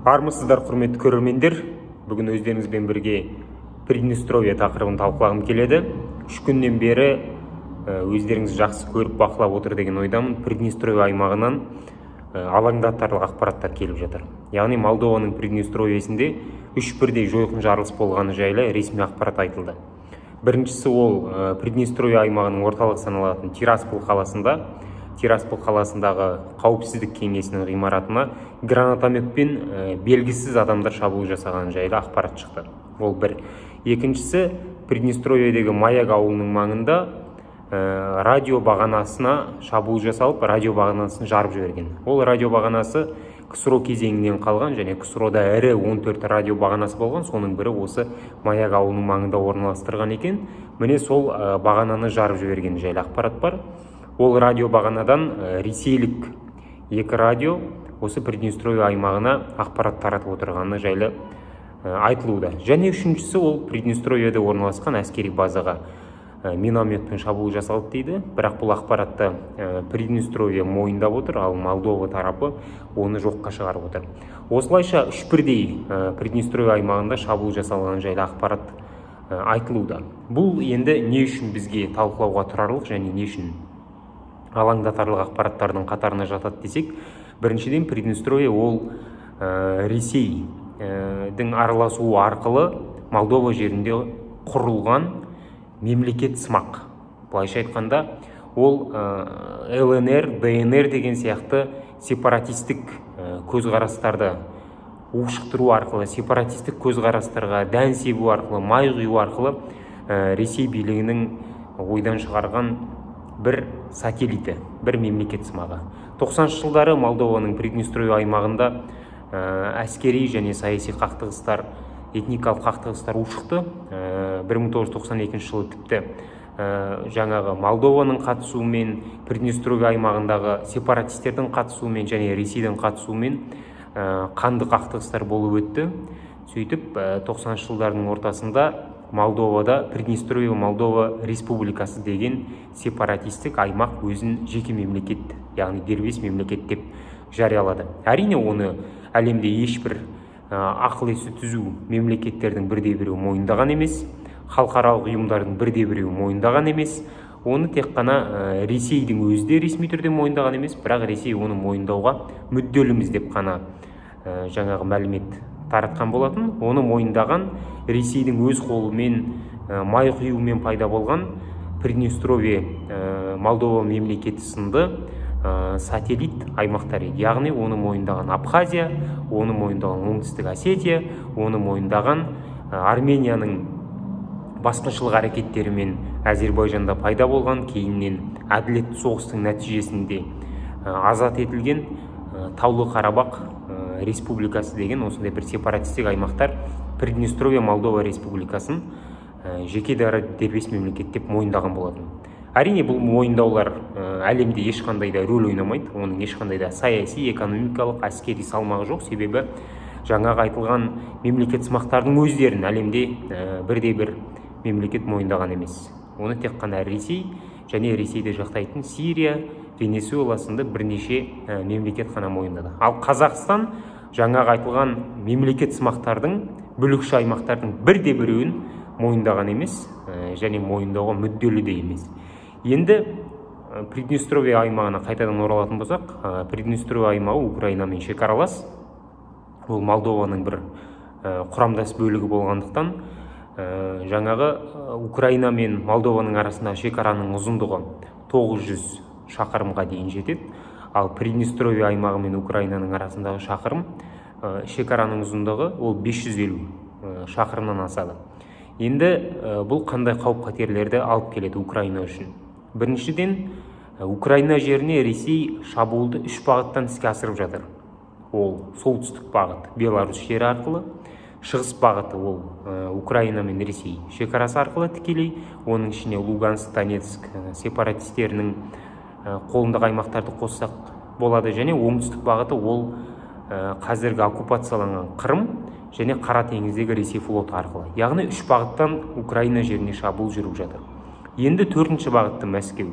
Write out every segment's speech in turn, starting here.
Армысыздар, құрметті көрермендер. Бүгін өздеріңізбен бірге Приднестровье тақырыбын талқылағым келеді. 3 күннен бері өздеріңіз жақсы көріп бақылап отыр деген ойдамын. Приднестровье аймағынан алаңдатарлық ақпараттар келіп жатыр. Яғни Молдованың Приднестровьесінде 3 бірдей жойқын жарылыс болғаны жайлы ресми ақпарат айтылды. Біріншісі ол Приднестровье аймағының орталық саналатын Тирасполь қаласындағы қауіпсіздік кеңесінің ғимаратына гранатометпен белгісіз адамдар шабуыл жасаған жайлы ақпарат шықты. Ол бір. Екіншісі, Приднестровьедегі Маяк ауылының маңында радио бағанасына шабуыл жасалып, радио бағанасын жарып жіберген. Ол радио бағанасы КСРО кезеңінен қалған, және КСРОда ірі 14 радио бағанасы болған, соның бірі осы Маяк ауылының маңында орналастырған екен. Міне сол бағананы жарып жіберген жайлы ақпарат бар. Ол радио бағанадан ресейлік 2 радио осы Приднестровье аймағына ақпарат таратып отырғаны жайлы айтылуда. Және үшіншісі, ол Приднестровьеде орналасқан әскери базаға минометпен шабуыл жасалды дейді. Бірақ бұл ақпаратты Приднестровье мойындап отыр, ал Молдова тарапы оны жоққа шығарып отыр. Осылайша 3 бірдей Приднестровье аймағында шабуыл жасалған жайлы ақпарат айтылуда. Бұл енді не үшін бізге талқылауға тұрарлық және не үшін алаңдатарлық ақпараттардың қатарына жатады десек, біріншіден Приднестровье ол Ресейдің араласуы арқылы Молдова жерінде құрылған мемлекет сымақ. Былайша айтқанда, ол ЛНР, ДНР деген сияқты сепаратистік көзқарастарды ушықтыру арқылы, сепаратистік көзқарастарға дән себу арқылы, май құю арқылы Ресей билігінің ойдан шығарған бір сателиті, бір мемлекет сымағы. 90 жылдары Молдованың Приднестровье аймағында әскери және саяси қақтығыстар, этникалық қақтығыстар ушықты. 1992 жылы тіпті жаңағы Молдованың қатысуымен, Приднестровье аймағындағы сепаратистердің қатысуымен және Ресейдің қатысуымен қанды қақтығыстар болып өтті. Сөйтіп 90 жылдардың ортасында Молдовада Приднестровье Молдова Республикасы деген сепаратистік аймақ өзін жеке мемлекет, яғни дербес мемлекет деп жариялады. Әрине оны әлемде ешбір ақыл-есі түзу мемлекеттердің бірде-біреу мойындаған емес, халықаралық ұйымдардың бірде-біреу мойындаған емес. Оны тек қана Ресейдің өзі де ресми түрде мойындаған емес, бірақ Ресей оны мойындауға мүдделіміз деп қана жаңағы мәлімет таратқан болатын. Оны мойындаған Ресейдің өз қолымен, май құюмен пайда болған Приднестровье Молдова мемлекеті сынды сателлит аймақтар еді. Яғни оны мойындаған Абхазия, оны мойындаған Оңтүстік Осетия, оны мойындаған Арменияның басқыншылық әрекеттерімен Әзербайжанда пайда болған, кейіннен әділетті соғыстың нәтижесінде азат етілген Таулы Қарабақ Республикасы деген осындай бір сепаратистік аймақтар Приднестровье Молдова Республикасын жеке дара дербес мемлекет деп мойындаған болатын. Әрине бұл мойындаулар әлемде ешқандай да рөл ойнамайды, оның ешқандай да саяси, экономикалық, әскери салмағы жоқ. Себебі жаңағы айтылған мемлекет сымақтардың өздерін әлемде бірде-бір мемлекет мойындаған емес. Оны тек қана Ресей және Ресейді жақтайтын Сирия, Венесуэла сынды бірнеше мемлекет қана мойындады. Ал Қазақстан жаңағы айтылған мемлекет сымақтардың, бүлікші аймақтардың бірде-біреуін мойындаған емес, және мойындауға мүдделі де емес. Енді Приднестровье аймағына қайтадан оралатын болсақ, Приднестровье аймағы Украинамен шекаралас. Ол Молдованың бір құрамдас бөлігі болғандықтан, жаңағы Украина мен Молдованың арасында шекараның ұзындығы 900 шақырымға дейін жетеді. Ал Приднестровье аймағы мен Украинаның арасындағы шекараның ұзындығы ол 550 шақырымнан асады. Енді бұл қандай қауіп-қатерлерді алып келеді Украина үшін? Біріншіден, Украина жеріне Ресей шабуылды 3 бағыттан іске асырып жатыр. Ол солтүстік бағыт Беларусь жері арқылы, шығыс бағыты ол Украина мен Ресей шекарасы арқылы тікелей, оның ішіне Луганск, Донецк сепаратистерінің қолындағы аймақтарды қоссақ болады, және оңтүстік бағыты ол қазіргі оккупацияланған Қырым және Қара теңіздегі Ресей флоты арқылы. Яғни 3 бағыттан Украина жеріне шабуыл жүріп жатыр. Енді 4-ші бағытты Мәскеу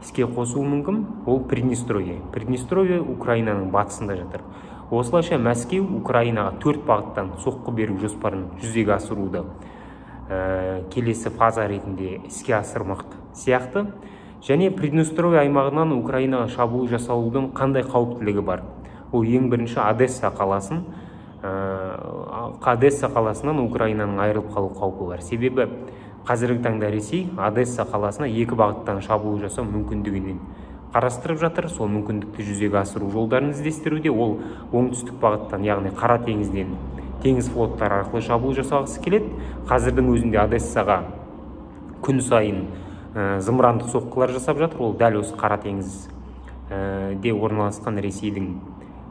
іске қосуы мүмкін, ол Приднестровье. Приднестровье Украинаның батысында жатыр. Осылайша Мәскеу Украинаға 4 бағыттан соққы беру жоспарын жүзеге асыруды келесі фаза ретінде іске асырмақ сияқты. Және Приднестровье аймағынан Украинаға шабуыл жасалудың қандай қауіптілігі бар? Ол ең бірінші Одесса қаласынан Украинаның айырылып қалу қаупі бар. Себебі қазіргі таңда Ресей Одесса қаласына 2 бағыттан шабуыл жасау мүмкіндігінен қарастырып жатыр. Сол мүмкіндікті жүзеге асыру жолдарын іздестіруде. Ол оңтүстік бағыттан, яғни Қара теңізден теңіз флоттары арқылы шабуыл жасағысы келеді. Қазірдің өзінде Одессаға күн сайын зымырандық соққылар жасап жатыр. Ол дәл осы Қара теңізде орналасқан Ресейдің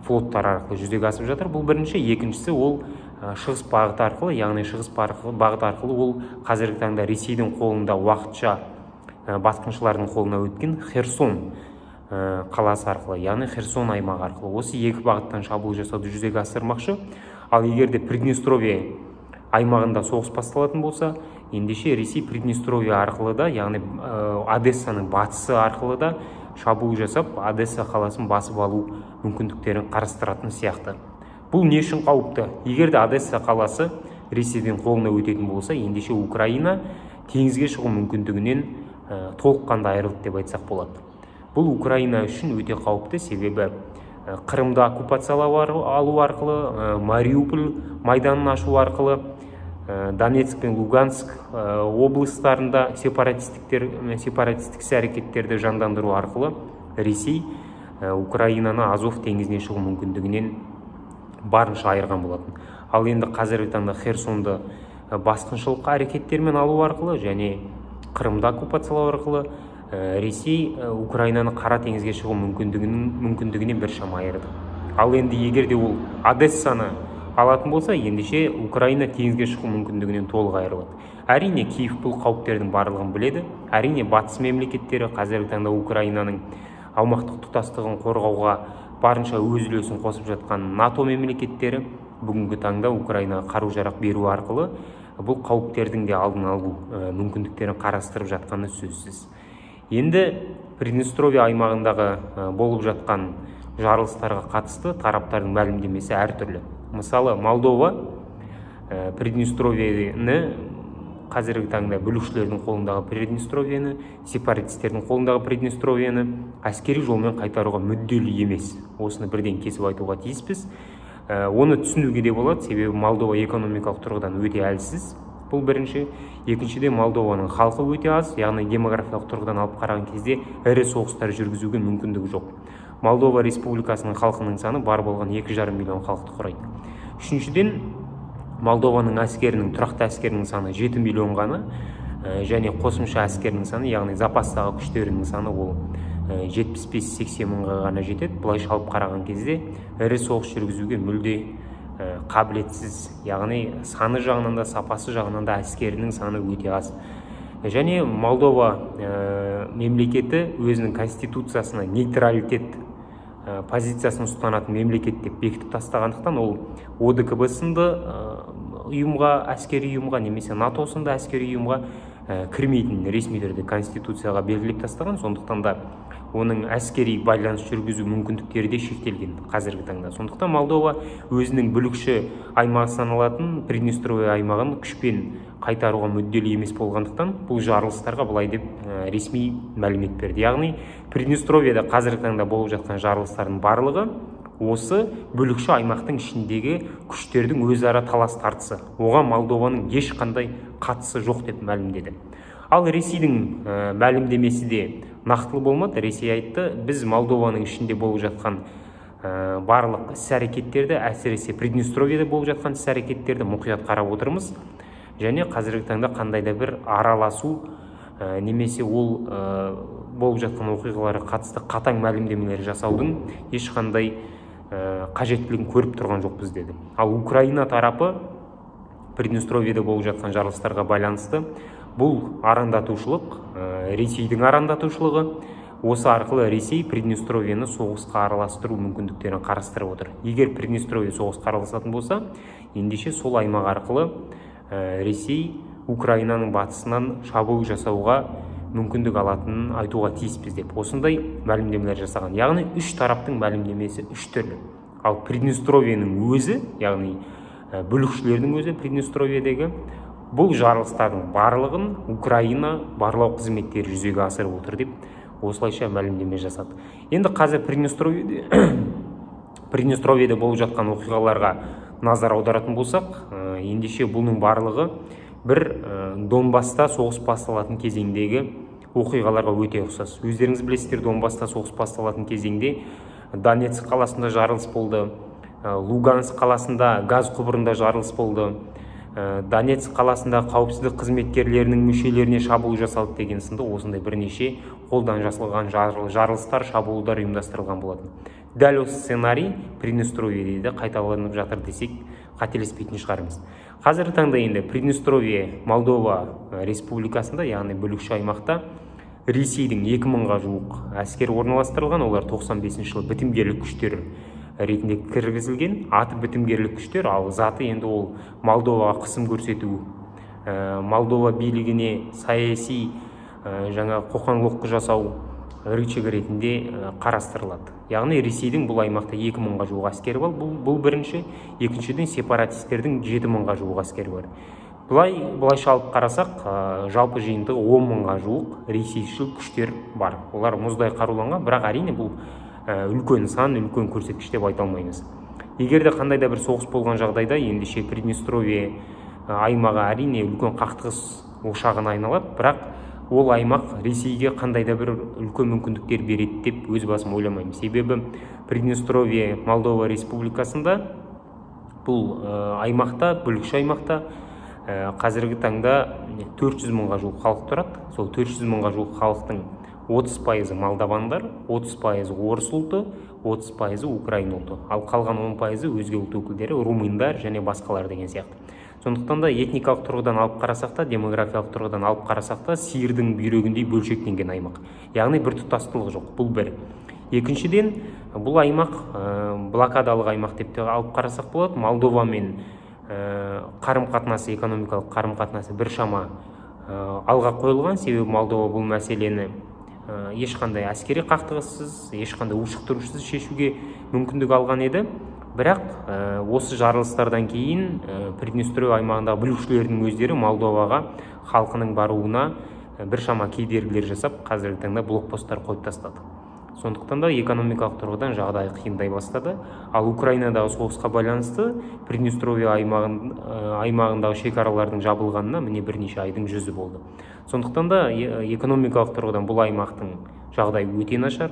флоттары арқылы жүзеге асып жатыр. Бұл бірінші. Екіншісі ол шығыс бағыт арқылы, яғни шығыс бағыт арқылы ол қазіргі таңда Ресейдің қолында уақытша басқыншылардың қолына өткен Херсон қаласы арқылы, яғни Херсон аймағы арқылы осы 2 бағыттан шабуыл жасауды жүзеге асырмақшы. Ал егерде Приднестровье аймағында соғыс басталатын болса, ендеше Ресей Приднестровье арқылы да, яғни Одессаның батысы арқылы да шабуыл жасап, Одесса қаласын басып алу мүмкіндіктерін қарастыратын сияқты. Бұл не үшін қауіпті? Егерде Одесса қаласы Ресейдің қолына өтетін болса, ендеше Украина теңізге шығу мүмкіндігінен толыққанды айырылды деп айтсақ болады. Бұл Украина үшін өте қауіпті, себебі Қырымды оккупациялау алу арқылы, Мариуполь майданын ашу арқылы, Донецк пен Луганск облыстарында сепаратистік әрекеттерді жандандыру арқылы Ресей Украинаны Азов теңізіне шығу мүмкіндігінен барынша айырған болатын. Ал енді қазіргі таңда Херсонды басқыншылық әрекеттермен алу арқылы және Қырымды оккупациялау арқылы Ресей Украинаны Қара теңізге шығу мүмкіндігінен біршама айырды. Ал енді егерде ол Одессаны алатын болса, ендеше Украина теңізге шығу мүмкіндігінен толық айырылады. Әрине, Киев бұл қауіптердің барлығын біледі. Әрине, батыс мемлекеттері қазіргі таңда Украинаның аумақтық тұтастығын қорғауға барынша өз үлесін қосып жатқан НАТО мемлекеттері бүгінгі таңда Украинаға қару-жарақ беру арқылы бұл қауіптердің де алдын алу мүмкіндіктерін қарастырып жатқаны сөзсіз. Енді Приднестровье аймағындағы болып жатқан жарылыстарға қатысты тараптардың мәлімдемесі әртүрлі. Мысалы, Молдова Приднестровьені қазіргі таңда бүлікшілердің қолындағы Приднестровьені, сепаратистердің қолындағы Приднестровьені әскери жолмен қайтаруға мүдделі емес. Осыны бірден кесіп айтуға тиіспіз. Оны түсінуге де болады, себебі Молдова экономикалық тұрғыдан өте әлсіз. Бұл бірінші. Екіншіден, Молдованың халқы өте аз, яғни демографиялық тұрғыдан алып қараған кезде ірі соғыстар жүргізуге мүмкіндігі жоқ. Молдова республикасының халқының саны бар болған 2,5 миллион халықты құрайды. Үшіншіден, Молдованың әскерінің, тұрақты әскерінің саны 7 миллион ғана, және қосымша әскерінің саны, яғни запастағы күштерінің саны ол 75-80 мыңға ғана жетеді. Бұлайша алып қараған кезде ірі соғыс жүргізуге мүлде қабілетсіз, яғни саны жағынан да, сапасы жағынан да әскерінің саны өте аз. Және Молдова мемлекеті өзінің конституциясына нейтралитет позициясын ұстанатын мемлекет деп бекітіп тастағандықтан, ол ОДКБ сынды ұйымға, әскери ұйымға немесе НАТО сынды әскери ұйымға кірмейтін ресми түрде конституцияға белгілеп тастаған. Сондықтан да оның әскери байланыс жүргізу мүмкіндіктері де шектелген қазіргі таңда. Сондықтан Молдова өзінің бүлікші аймағы саналатын Приднестровье аймағын күшпен қайтаруға мүдделі емес болғандықтан, бұл жарылыстарға былай деп ресми мәлімет берді. Яғни Приднестровьеда қазіргі таңда болып жатқан жарылыстардың барлығы осы бүлікші аймақтың ішіндегі күштердің өзара талас тартысы. Оған Молдованың ешқандай қатысы жоқ деп мәлімдеді. Ал Ресейдің мәлімдемесі де нақтылы болмады. Ресей айтты, біз Молдованың ішінде болып жатқан барлық іс-әрекеттерді, әсіресе Приднестровьеде болып жатқан іс-әрекеттерді мұқият қарап отырмыз. Және қазіргі таңда қандай да бір араласу немесе ол болып жатқан оқиғаларға қатысты қатаң мәлімдемелер жасаудың ешқандай қажеттілігін көріп тұрған жоқпыз деді. Ал Украина тарапы Приднестровьеде болып жатқан жарылыстарға байланысты бұл арандатушылық, Ресейдің арандатушылығы, осы арқылы Ресей Приднестровьені соғысқа араластыру мүмкіндіктерін қарастырып отыр. Егер Приднестровье соғысқа араласатын болса, ендеше сол аймақ арқылы Ресей Украинаның батысынан шабуыл жасауға мүмкіндік алатынын айтуға тиіспіз деп осындай мәлімдемелер жасаған. Яғни үш тараптың мәлімдемесі үш түрлі. Ал Приднестровьенің өзі, яғни бүлікшілердің өзі Приднестровьедегі, бұл жарылыстардың барлығын Украина барлау қызметтері жүзеге асырып отыр деп осылайша мәлімдеме жасады. Енді қазір Приднестровьеде болып жатқан оқиғаларға назар аударатын болсақ, ендеше бұның барлығы бір Донбасста соғыс басталатын кезеңдегі оқиғаларға өте ұқсас. Өздеріңіз білесіздер, Донбасста соғыс басталатын кезеңде Донецк қаласында жарылыс болды, Луганск қаласында газ құбырында жарылыс болды, Донецк қаласында қауіпсіздік қызметкерлерінің мүшелеріне шабуыл жасалды деген сынды осындай бірнеше қолдан жасалған жарылыстар, шабуылдар ұйымдастырылған болатын. Дәл осы сценарий Приднестровьеде де қайталанып жатыр десек қателеспейтін шығармыз. Қазіргі таңда енді Приднестровье Молдова республикасында, яғни бүлікші аймақта Ресейдің 2000-ға жуық әскер орналастырылған. Олар 95 жылы бітімгерлік күштер ретінде кіргізілген. Аты бітімгерлік күштер, ал заты енді ол Молдоваға қысым көрсету, Молдова билігіне саяси қоқан-лоққы жасау рычагі ретінде қарастырылады. Яғни Ресейдің бұл аймақта 2000-ға жуық әскері бар. Бұл бірінші. Екіншіден сепаратистердің 7000-ға жуық әскері бар. Бұлайша алып қарасақ, жалпы жиынтығы 10 000-ға жуық ресейшіл күштер бар. Олар мұздай қаруланған, бірақ әрине бұл үлкен сан, үлкен көрсеткіш деп айта алмаймыз. Егер де қандай да бір соғыс болған жағдайда, ендеше Приднестровье аймағы әрине үлкен қақтығыс ошағына айналады, бірақ ол аймақ Ресейге қандай да бір үлкен мүмкіндіктер береді деп өз басым ойламаймын. Себебі Приднестровье Молдова республикасында бұл аймақта, бүлікші аймақта қазіргі таңда 400 000-ға жуық халық тұрады. Сол 400 000-ға жуық халықтың 30% молдавандар, 30% орыс ұлты, 30% украин ұлты. Ал қалған 10% өзге ұлт өкілдері, румындар және басқалар деген сияқты. Сондықтан да этникалық тұрғыдан алып қарасақ та, демографиялық тұрғыдан алып қарасақ та, сиырдың бүйрегіндей бөлшектенген аймақ. Яғни бір тұтастылық жоқ. Бұл бір. Екіншіден, бұл аймақ блокадалық аймақ деп те алып қарасақ болады. Молдовамен қарым-қатынасы, экономикалық қарым-қатынасы біршама алға қойылған. Себебі Молдова бұл мәселені ешқандай әскери қақтығыссыз, ешқандай ушықтырушысыз шешуге мүмкіндік алған еді. Бірақ осы жарылыстардан кейін Приднестровье аймағындағы бүлікшілердің өздері Молдоваға халқының баруына біршама кедергілер жасап, қазіргі таңда блокпосттар қойып тастады. Сондықтан да экономикалық тұрғыдан жағдай қиындай бастады. Ал Украинадағы соғысқа байланысты Приднестровье аймағындағы шекаралардың жабылғанына міне бірнеше айдың жүзі болды. Сондықтан да экономикалық тұрғыдан бұл аймақтың жағдайы өте нашар.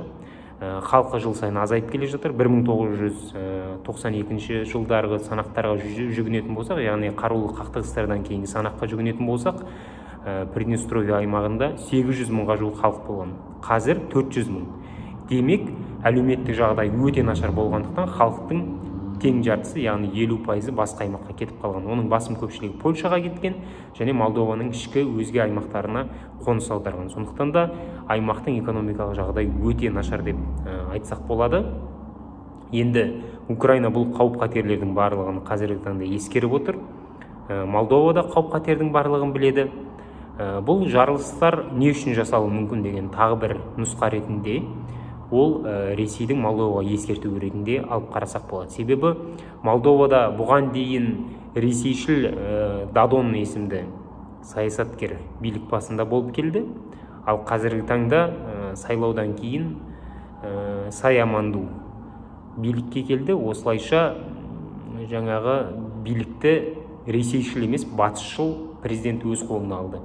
Халқы жыл сайын азайып келе жатыр. 1992 жылдарғы санақтарға жүгінетін болсақ, яғни қарулы қақтығыстардан кейінгі санаққа жүгінетін болсақ, Приднестровье аймағында 800 000-ға жуық халық болған. Қазір 400 000. Демек, әлеуметтік жағдай өте нашар болғандықтан халықтың тең жартысы, яғни 50% басқа аймаққа кетіп қалған. Оның басым көпшілігі Польшаға кеткен және Молдованың ішкі өзге аймақтарына қоныс аударған. Сондықтан да аймақтың экономикалық жағдай өте нашар деп айтсақ болады. Енді Украина бұл қауіп-қатерлердің барлығын қазіргі таңда ескеріп отыр. Молдовада қауіп-қатердің барлығын біледі. Бұл жарылыстар не үшін жасалуы мүмкін деген тағы бір нұсқа ретінде ол Ресейдің Молдоваға ескерту ретінде алып қарасақ болады. Себебі Молдовада бұған дейін ресейшіл Дадон есімді саясаткер билік басында болып келді. Ал қазіргі таңда сайлаудан кейін Саяманду билікке келді. Осылайша жаңағы билікті ресейшіл емес, батысшыл президент өз қолына алды.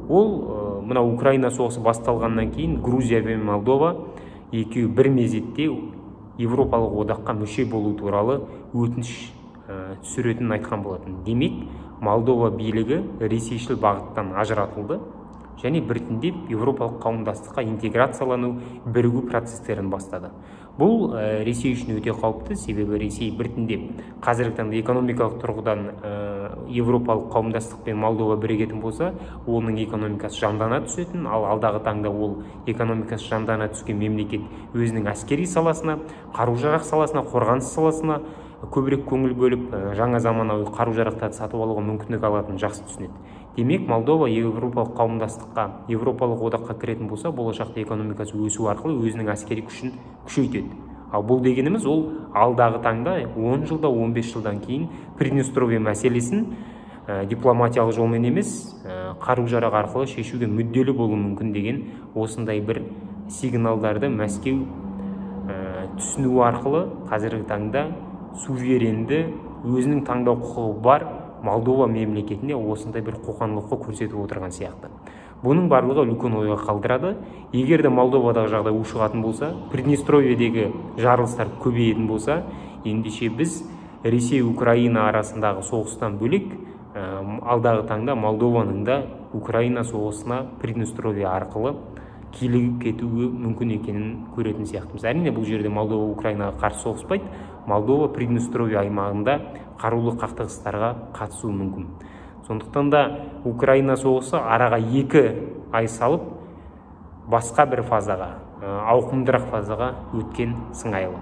Ол мына Украина соғысы басталғаннан кейін Грузия мен Молдова екеуі бір мезетте Европалық одаққа мүше болу туралы өтініш түсіретінін айтқан болатын. Демек, Молдова билігі ресейшіл бағыттан ажыратылды және біртіндеп Европалық қауымдастыққа интеграциялану, бірігу процестерін бастады. Бұл Ресей үшін өте қауіпті, себебі Ресей біртіндеп қазіргі таңда экономикалық тұрғыдан Европалық қауымдастықпен Молдова бірігетін болса, оның экономикасы жандана түсетін, ал алдағы таңда ол экономикасы жандана түскен мемлекет өзінің әскери саласына, қару-жарақ саласына, қорғаныс саласына көбірек көңіл бөліп, жаңа заманауи қару-жарақтарды сатып алуға мүмкіндік алатынын жақсы түсінеді. Демек, Молдова Европалық қауымдастыққа, Европалық одаққа кіретін болса, болашақта экономикасы өсу арқылы өзінің әскери күшін күшейтеді. Ал бұл дегеніміз ол алдағы таңда 10 жылда 15 жылдан кейін Приднестровье мәселесін дипломатиялық жолмен емес, қару-жарақ арқылы шешуге мүдделі болуы мүмкін деген осындай бір сигналдарды Мәскеу түсіну арқылы қазіргі таңда суверенді, өзінің таңдау құқығы бар Молдова мемлекетіне осындай бір қоқанлықты көрсетіп отырған сияқты. Бұның барлығы үлкен ойға қалдырады. Егер де Молдовадағы жағдай ушығатын болса, Приднестровьедегі жарылыстар көбейетін болса, ендеше біз Ресей Украина арасындағы соғыстан бөлек алдағы таңда Молдованың да Украина соғысына Приднестровье арқылы килігіп кетуі мүмкін екенін көретін сияқтымыз. Әрине бұл жерде Молдова Украинаға қарсы соғыспайды, Молдова Приднестровье аймағында қарулы қақтығыстарға қатысуы мүмкін. Сондықтан да Украина соғысы араға 2 ай салып басқа бір фазаға, ауқымдырақ фазаға өткен сыңайлы.